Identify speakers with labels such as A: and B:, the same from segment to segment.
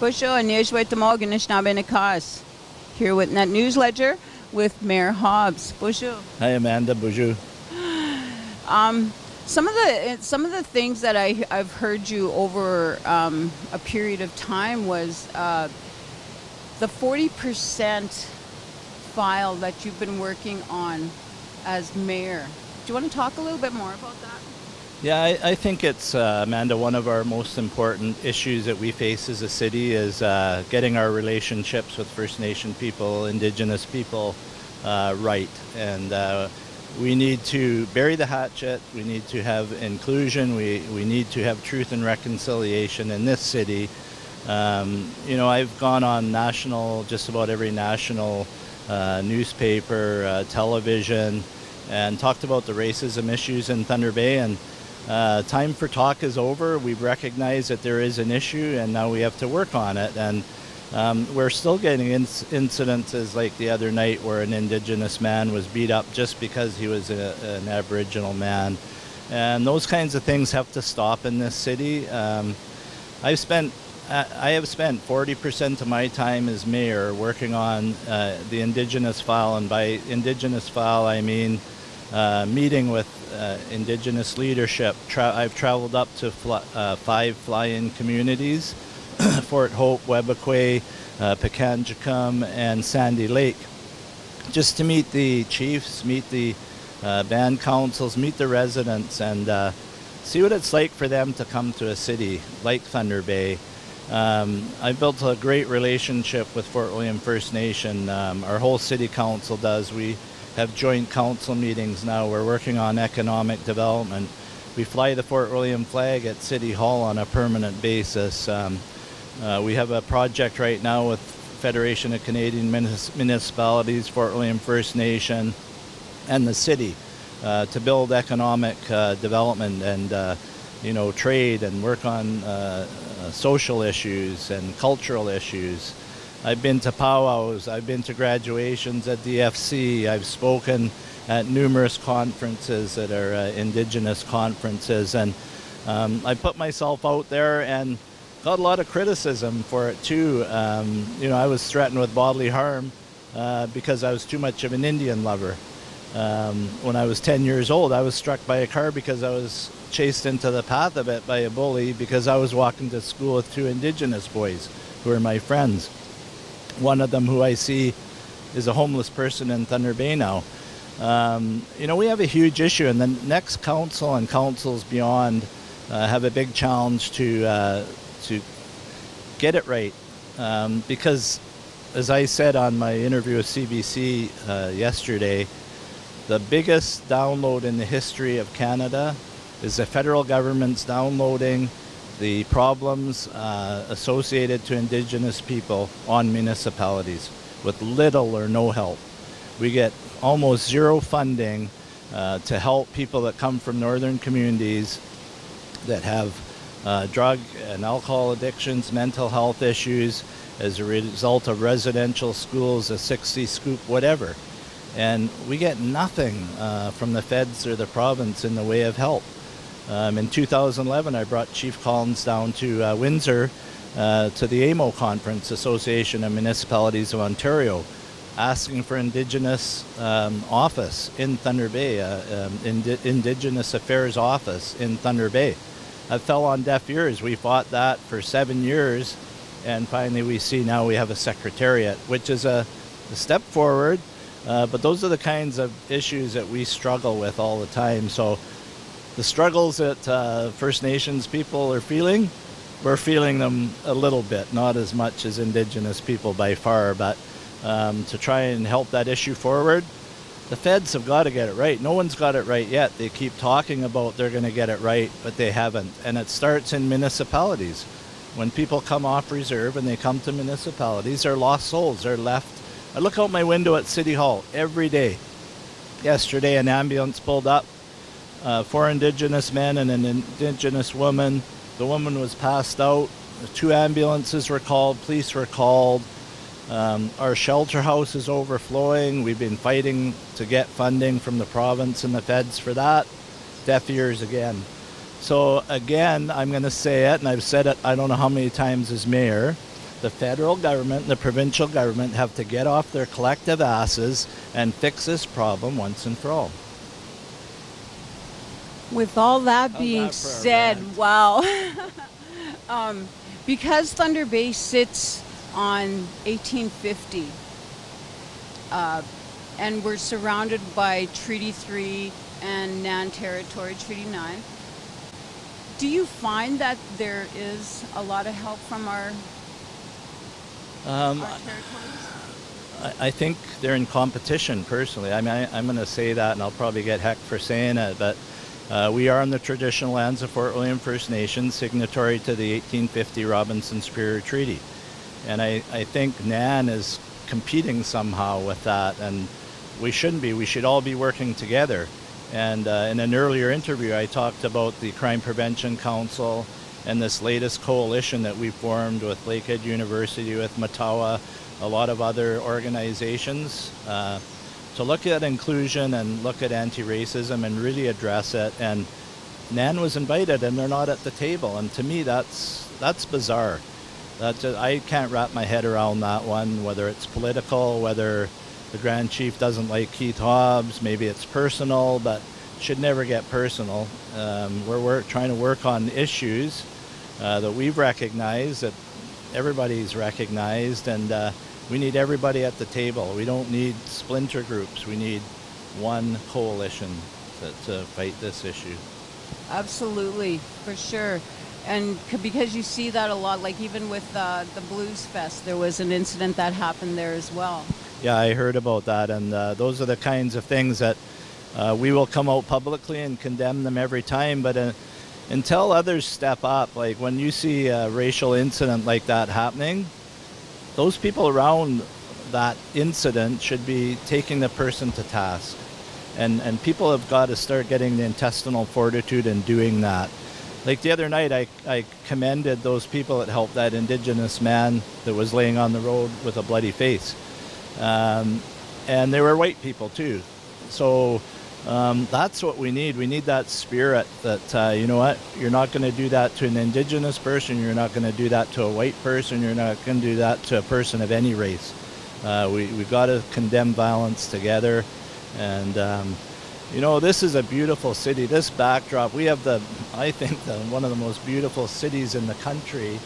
A: Bonjour, Morgan here with NetNewsLedger with Mayor Hobbs. Bonjour.
B: Hi, Amanda. Bonjour.
A: Some of the things that I've heard you over a period of time was the 40% file that you've been working on as mayor. Do you want to talk a little bit more about that?
B: Yeah, I think it's, Amanda, one of our most important issues that we face as a city is getting our relationships with First Nation people, Indigenous people right. And we need to bury the hatchet. We need to have inclusion. We need to have truth and reconciliation in this city. You know, I've gone on just about every national newspaper, television, and talked about the racism issues in Thunder Bay. And time for talk is over. We've recognized that there is an issue, and now we have to work on it. And we're still getting incidences like the other night where an Indigenous man was beat up just because he was an Aboriginal man. And those kinds of things have to stop in this city. I have spent 40% of my time as mayor working on the Indigenous file, and by Indigenous file I mean meeting with Indigenous leadership. I've traveled up to 5 fly-in communities, Fort Hope, Webequie, Pikangikum, and Sandy Lake, just to meet the chiefs, meet the band councils, meet the residents, and see what it's like for them to come to a city like Thunder Bay. I built a great relationship with Fort William First Nation. Our whole city council does. We have joint council meetings now. We're working on economic development. We fly the Fort William flag at City Hall on a permanent basis. We have a project right now with Federation of Canadian Municipalities, Fort William First Nation, and the city to build economic development and you know, trade and work on social issues and cultural issues. I've been to powwows, I've been to graduations at DFC, I've spoken at numerous conferences that are Indigenous conferences, and I put myself out there and got a lot of criticism for it too. You know, I was threatened with bodily harm because I was too much of an Indian lover. When I was 10 years old, I was struck by a car because I was chased into the path of it by a bully because I was walking to school with 2 Indigenous boys who are my friends. One of them, who I see, is a homeless person in Thunder Bay now. You know, we have a huge issue, and the next council and councils beyond have a big challenge to get it right. Because, as I said on my interview with CBC yesterday, the biggest download in the history of Canada is the federal government's downloading the problems associated to Indigenous people on municipalities with little or no help. We get almost zero funding to help people that come from northern communities that have drug and alcohol addictions, mental health issues as a result of residential schools, a 60 scoop, whatever. And we get nothing from the feds or the province in the way of help. In 2011, I brought Chief Collins down to Windsor to the AMO conference, Association of Municipalities of Ontario, asking for Indigenous office in Thunder Bay, Indigenous Affairs office in Thunder Bay. I fell on deaf ears. We fought that for 7 years, and finally we see now we have a secretariat, which is a step forward, but those are the kinds of issues that we struggle with all the time. So the struggles that First Nations people are feeling, we're feeling them a little bit, not as much as Indigenous people by far, but to try and help that issue forward, the feds have got to get it right. No one's got it right yet. They keep talking about they're going to get it right, but they haven't. And it starts in municipalities. When people come off reserve and they come to municipalities, they're lost souls. They're left. I look out my window at City Hall every day. Yesterday, an ambulance pulled up. 4 Indigenous men and an Indigenous woman. The woman was passed out. 2 ambulances were called. Police were called. Our shelter house is overflowing. We've been fighting to get funding from the province and the feds for that. Deaf ears again. So again, I'm going to say it, and I've said it I don't know how many times as mayor. The federal government and the provincial government have to get off their collective asses and fix this problem once and for all.
A: With all that
B: How's
A: being
B: that for a
A: said,
B: rant?
A: wow. Because Thunder Bay sits on 1850, and we're surrounded by Treaty 3 and Nan Territory, Treaty 9, do you find that there is a lot of help from our territories?
B: I think they're in competition, personally. I mean, I'm going to say that, and I'll probably get hecked for saying it, but we are on the traditional lands of Fort William First Nation, signatory to the 1850 Robinson-Superior Treaty. And I think Nan is competing somehow with that, and we shouldn't be. We should all be working together. And in an earlier interview, I talked about the Crime Prevention Council and this latest coalition that we formed with Lakehead University, with Matawa, a lot of other organizations, to look at inclusion and look at anti-racism and really address it. And Nan was invited, and they're not at the table. And to me, that's bizarre. I can't wrap my head around that one, whether it's political, whether the Grand Chief doesn't like Keith Hobbs, maybe it's personal, but it should never get personal. We're trying to work on issues that we've recognized, that everybody's recognized, and we need everybody at the table. We don't need splinter groups. We need one coalition to fight this issue.
A: Absolutely, for sure. And because you see that a lot, like even with the Blues Fest, there was an incident that happened there as well.
B: Yeah, I heard about that, and those are the kinds of things that we will come out publicly and condemn them every time, but until others step up, like when you see a racial incident like that happening, those people around that incident should be taking the person to task. And people have got to start getting the intestinal fortitude and doing that. Like the other night, I commended those people that helped that Indigenous man that was laying on the road with a bloody face. And they were white people too. So that's what we need. We need that spirit that, you know what, you're not going to do that to an Indigenous person, you're not going to do that to a white person, you're not going to do that to a person of any race. We've got to condemn violence together. And you know, this is a beautiful city. This backdrop, we have I think one of the most beautiful cities in the country,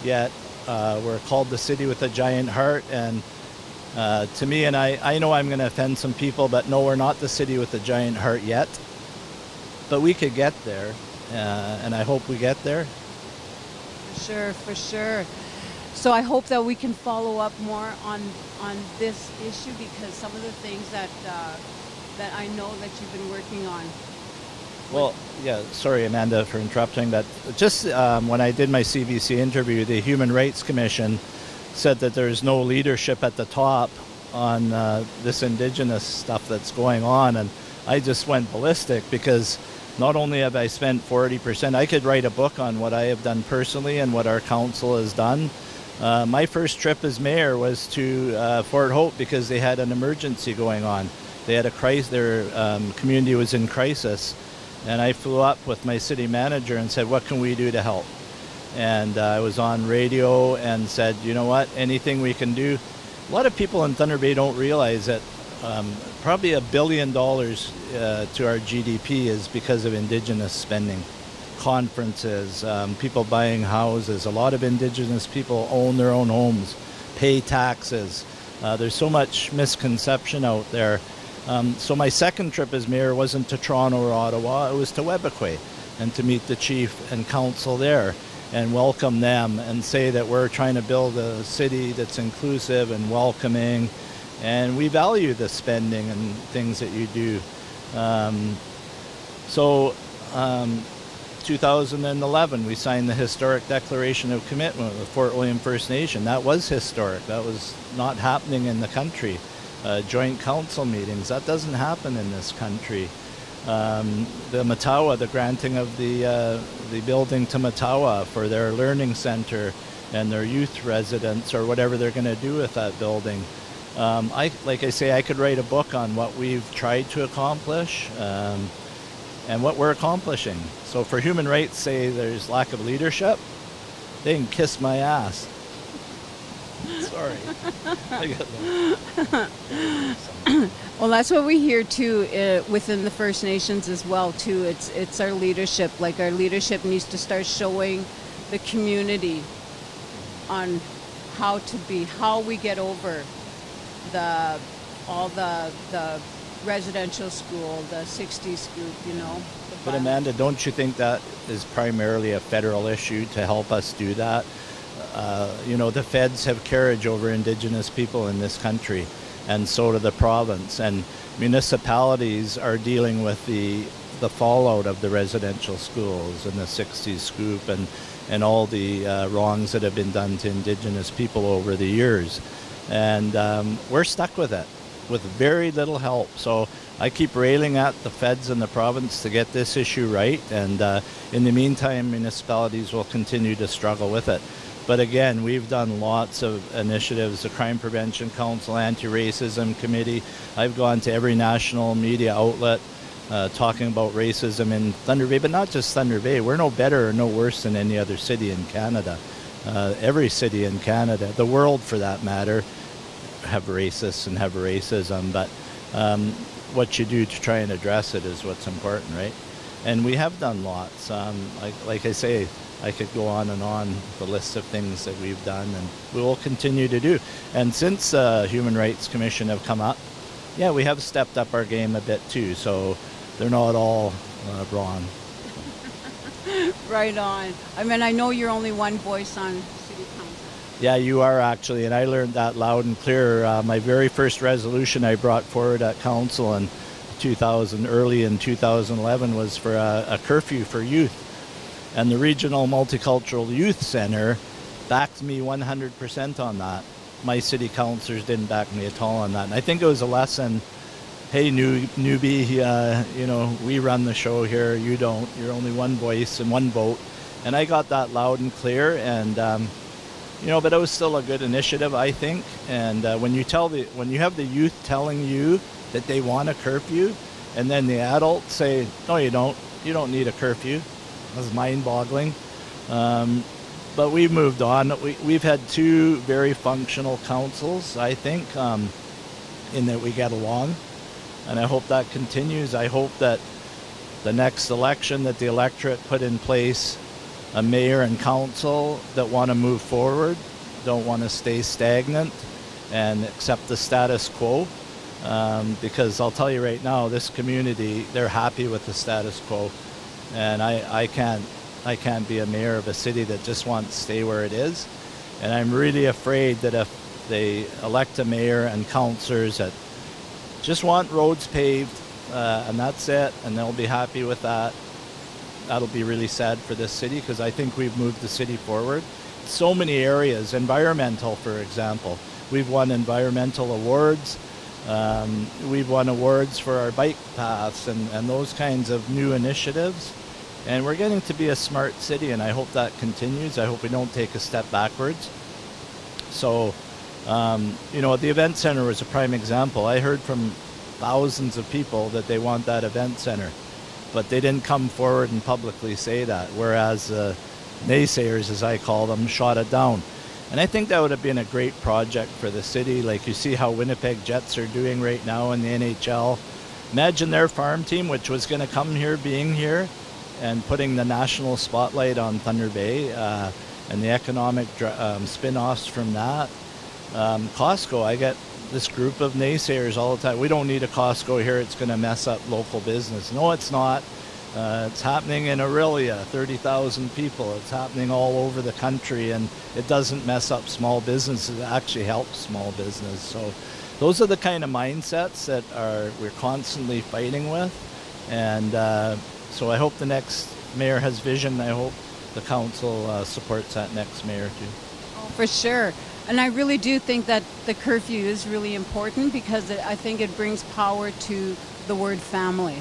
B: yet we're called the city with a giant heart. And to me, and I know I'm going to offend some people, but no, we're not the city with a giant heart yet. But we could get there, and I hope we get there.
A: For sure, for sure. So I hope that we can follow up more on this issue, because some of the things that I know that you've been working on.
B: Well, yeah, sorry, Amanda, for interrupting, but just when I did my CBC interview, the Human Rights Commission said that there's no leadership at the top on this Indigenous stuff that's going on, and I just went ballistic, because not only have I spent 40%, I could write a book on what I have done personally and what our council has done. My first trip as mayor was to Fort Hope, because they had an emergency going on. They had a crisis, their community was in crisis, and I flew up with my city manager and said, what can we do to help? And I was on radio and said, you know what, anything we can do. A lot of people in Thunder Bay don't realize that probably $1 billion to our GDP is because of Indigenous spending. Conferences, people buying houses. A lot of Indigenous people own their own homes, pay taxes. There's so much misconception out there. So my second trip as mayor wasn't to Toronto or Ottawa, it was to Webequie, and to meet the chief and council there and welcome them and say that we're trying to build a city that's inclusive and welcoming, and we value the spending and things that you do. 2011, we signed the historic Declaration of Commitment with Fort William First Nation. That was historic. That was not happening in the country. Joint council meetings, that doesn't happen in this country. The Matawa, the granting of the building to Matawa for their learning center and their youth residents, or whatever they're going to do with that building. Like I say, I could write a book on what we've tried to accomplish and what we're accomplishing. So for human rights, say there's lack of leadership, they can kiss my ass. Sorry. I got
A: Well, that's what we hear too within the First Nations as well too. It's our leadership. Like our leadership needs to start showing the community on how we get over all the residential school, the 60s scoop, you know.
B: But Amanda, don't you think that is primarily a federal issue to help us do that? You know, the feds have carriage over Indigenous people in this country, and so do the province. And municipalities are dealing with the fallout of the residential schools and the 60s scoop and all the wrongs that have been done to Indigenous people over the years. And we're stuck with it, with very little help. So I keep railing at the feds and the province to get this issue right. And in the meantime, municipalities will continue to struggle with it. But again, we've done lots of initiatives, the Crime Prevention Council, Anti-Racism Committee. I've gone to every national media outlet talking about racism in Thunder Bay, but not just Thunder Bay. We're no better or no worse than any other city in Canada. Every city in Canada, the world for that matter, have racists and have racism. But what you do to try and address it is what's important, right? And we have done lots. Like I say, I could go on the list of things that we've done, and we will continue to do. And since Human Rights Commission have come up, yeah, we have stepped up our game a bit too, so they're not all wrong.
A: Right on. I mean, I know you're only one voice on City Council.
B: Yeah, you are actually, and I learned that loud and clear. My very first resolution I brought forward at Council in early in 2011 was for a curfew for youth. And the Regional Multicultural Youth Center backed me 100% on that. My city councillors didn't back me at all on that. And I think it was a lesson, hey, newbie, you know, we run the show here, you don't. You're only one voice and one vote. And I got that loud and clear. And, you know, but it was still a good initiative, I think. And when you have the youth telling you that they want a curfew, and then the adults say, no, you don't need a curfew. That's mind-boggling. But we've moved on. We've had two very functional councils, I think, in that we get along. And I hope that continues. I hope that the next election that the electorate put in place a mayor and council that want to move forward, don't want to stay stagnant and accept the status quo. Because I'll tell you right now, this community, they're happy with the status quo. And I can't be a mayor of a city that just wants to stay where it is. And I'm really afraid that if they elect a mayor and councillors that just want roads paved, and that's it, and they'll be happy with that, that'll be really sad for this city, because I think we've moved the city forward. So many areas, environmental, for example. We've won environmental awards. We've won awards for our bike paths and those kinds of new initiatives. And we're getting to be a smart city, and I hope that continues. I hope we don't take a step backwards. So, you know, the event center was a prime example. I heard from thousands of people that they want that event center, but they didn't come forward and publicly say that, whereas naysayers, as I call them, shot it down. And I think that would have been a great project for the city. Like you see how Winnipeg Jets are doing right now in the NHL. Imagine their farm team, which was going to come here, being here, and putting the national spotlight on Thunder Bay and the economic spin-offs from that. Costco, I get this group of naysayers all the time. We don't need a Costco here, it's going to mess up local business. No, it's not. It's happening in Aurelia, 30,000 people. It's happening all over the country, and it doesn't mess up small businesses. It actually helps small business. So those are the kind of mindsets that we're constantly fighting with. And so I hope the next mayor has vision. I hope the council supports that next mayor too.
A: Oh, for sure. And I really do think that the curfew is really important, because I think it brings power to the word family.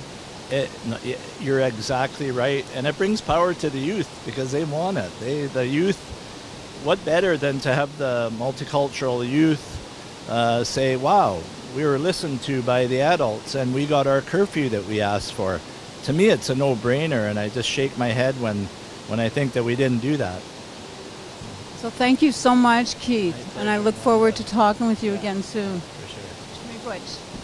B: You're exactly right. And it brings power to the youth, because they want it. The youth, what better than to have the multicultural youth say, wow, we were listened to by the adults and we got our curfew that we asked for. To me, it's a no-brainer, and I just shake my head when I think that we didn't do that.
A: So thank you so much, Keith, and I look forward to talking with you again soon.
B: For sure.
A: Muito bem.